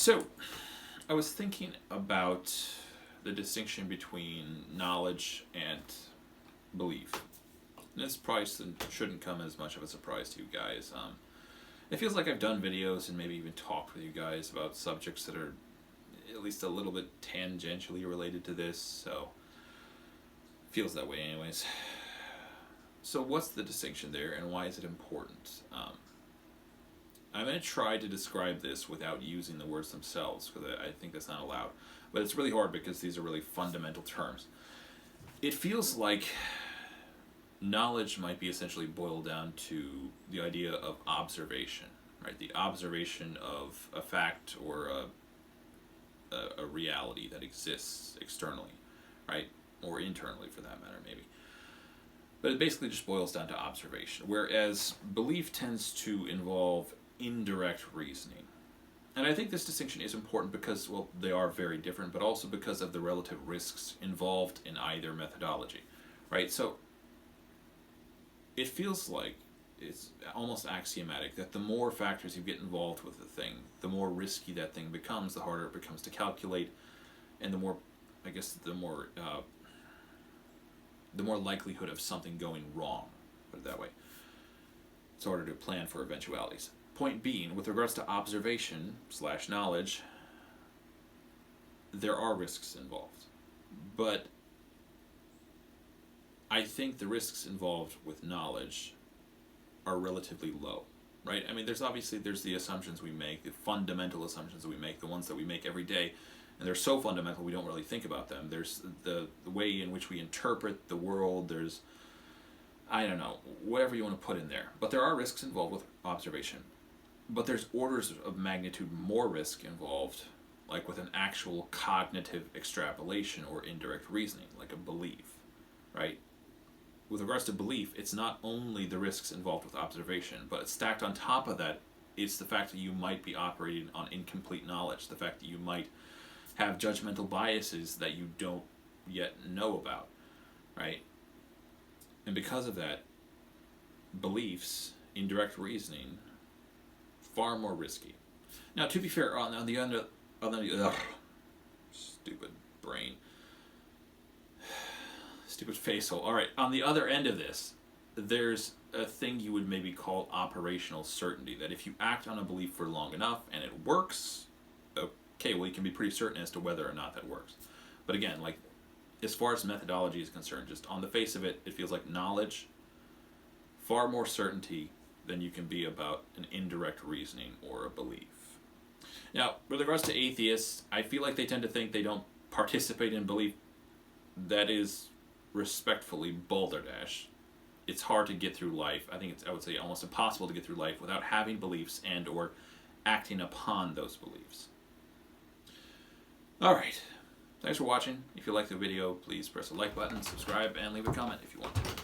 So, I was thinking about the distinction between knowledge and belief. And this probably shouldn't come as much of a surprise to you guys. It feels like I've done videos and maybe even talked with you guys about subjects that are at least a little bit tangentially related to this, so it feels that way anyways. So what's the distinction there, and why is it important? I'm going to try to describe this without using the words themselves, because I think that's not allowed. But it's really hard because these are really fundamental terms. It feels like knowledge might be essentially boiled down to the idea of observation, right? The observation of a fact or a reality that exists externally, right? Or internally for that matter, maybe. But it basically just boils down to observation, whereas belief tends to involve indirect reasoning. And I think this distinction is important because, well, they are very different, but also because of the relative risks involved in either methodology, right? So it feels like it's almost axiomatic that the more factors you get involved with the thing, the more risky that thing becomes, the harder it becomes to calculate, and the more, I guess, the more likelihood of something going wrong, put it that way. It's harder to plan for eventualities. Point being, with regards to observation / knowledge, there are risks involved. But I think the risks involved with knowledge are relatively low, right? I mean, there's the assumptions we make, the fundamental assumptions that we make, the ones that we make every day, and they're so fundamental we don't really think about them. There's the way in which we interpret the world, there's, I don't know, whatever you want to put in there. But there are risks involved with observation. But there's orders of magnitude more risk involved, like with an actual cognitive extrapolation or indirect reasoning, like a belief, right? With regards to belief, it's not only the risks involved with observation, but it's stacked on top of that, it's the fact that you might be operating on incomplete knowledge, the fact that you might have judgmental biases that you don't yet know about, right? And because of that, beliefs, indirect reasoning, far more risky. Now, to be fair, on the stupid brain, stupid facial. All right, on the other end of this, there's a thing you would maybe call operational certainty. That if you act on a belief for long enough and it works, okay, well, you can be pretty certain as to whether or not that works. But again, like, as far as methodology is concerned, just on the face of it, it feels like knowledge, far more certainty than you can be about an indirect reasoning or a belief. Now, with regards to atheists, I feel like they tend to think they don't participate in belief. That is respectfully balderdash. It's hard to get through life. I think it's, I would say, almost impossible to get through life without having beliefs and or acting upon those beliefs. Alright, thanks for watching. If you liked the video, please press the like button, subscribe, and leave a comment if you want to.